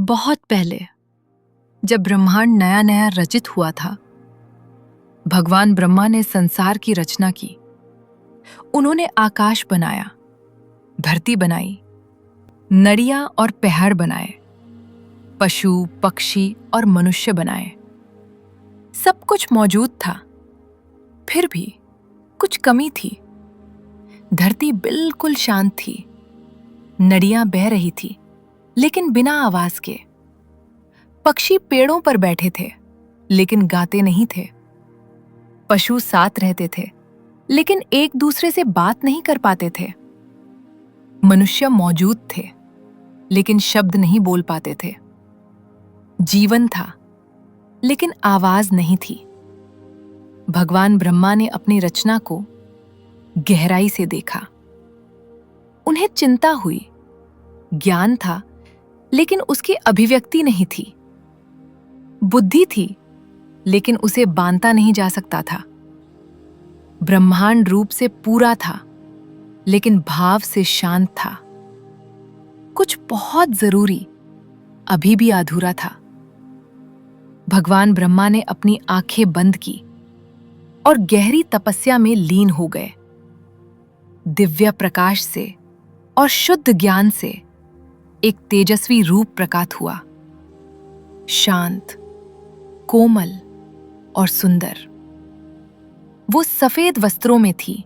बहुत पहले, जब ब्रह्मांड नया नया रचित हुआ था, भगवान ब्रह्मा ने संसार की रचना की। उन्होंने आकाश बनाया, धरती बनाई, नदियां और पहाड़ बनाए, पशु, पक्षी और मनुष्य बनाए। सब कुछ मौजूद था, फिर भी कुछ कमी थी। धरती बिल्कुल शांत थी, नदियां बह रही थी, लेकिन बिना आवाज के। पक्षी पेड़ों पर बैठे थे, लेकिन गाते नहीं थे। पशु साथ रहते थे, लेकिन एक दूसरे से बात नहीं कर पाते थे। मनुष्य मौजूद थे, लेकिन शब्द नहीं बोल पाते थे। जीवन था, लेकिन आवाज नहीं थी। भगवान ब्रह्मा ने अपनी रचना को गहराई से देखा। उन्हें चिंता हुई। ज्ञान था, लेकिन उसकी अभिव्यक्ति नहीं थी। बुद्धि थी, लेकिन उसे बांधा नहीं जा सकता था। ब्रह्मांड रूप से पूरा था, लेकिन भाव से शांत था। कुछ बहुत जरूरी अभी भी अधूरा था। भगवान ब्रह्मा ने अपनी आंखें बंद की और गहरी तपस्या में लीन हो गए। दिव्य प्रकाश से और शुद्ध ज्ञान से एक तेजस्वी रूप प्रकट हुआ, शांत, कोमल और सुंदर। वो सफेद वस्त्रों में थी,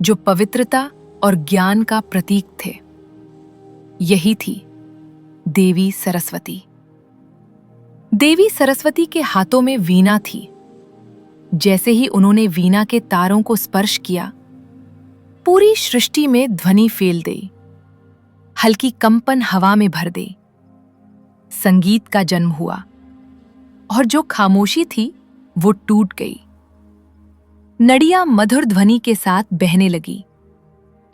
जो पवित्रता और ज्ञान का प्रतीक थे। यही थी देवी सरस्वती। देवी सरस्वती के हाथों में वीणा थी। जैसे ही उन्होंने वीणा के तारों को स्पर्श किया, पूरी सृष्टि में ध्वनि फैल गई। हल्की कंपन हवा में भर गई। संगीत का जन्म हुआ, और जो खामोशी थी वो टूट गई। नदियां मधुर ध्वनि के साथ बहने लगी।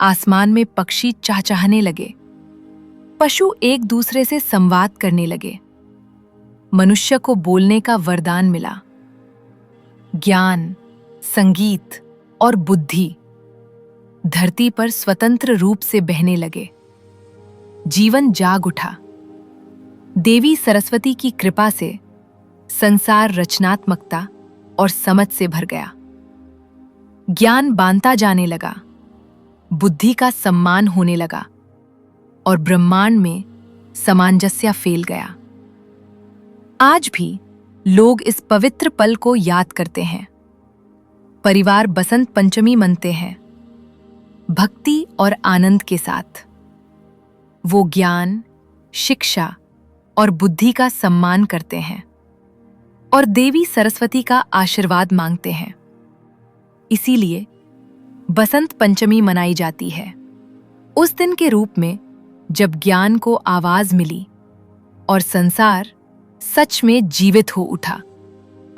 आसमान में पक्षी चहचहाने लगे। पशु एक दूसरे से संवाद करने लगे। मनुष्य को बोलने का वरदान मिला। ज्ञान, संगीत और बुद्धि धरती पर स्वतंत्र रूप से बहने लगे। जीवन जाग उठा। देवी सरस्वती की कृपा से संसार रचनात्मकता और समझ से भर गया। ज्ञान बांधता जाने लगा, बुद्धि का सम्मान होने लगा, और ब्रह्मांड में सामंजस्य फैल गया। आज भी लोग इस पवित्र पल को याद करते हैं। परिवार बसंत पंचमी मनते हैं, भक्ति और आनंद के साथ। वो ज्ञान, शिक्षा और बुद्धि का सम्मान करते हैं और देवी सरस्वती का आशीर्वाद मांगते हैं। इसीलिए बसंत पंचमी मनाई जाती है, उस दिन के रूप में जब ज्ञान को आवाज मिली और संसार सच में जीवित हो उठा।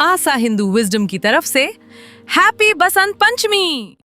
आशा हिंदू विजडम की तरफ से हैप्पी बसंत पंचमी।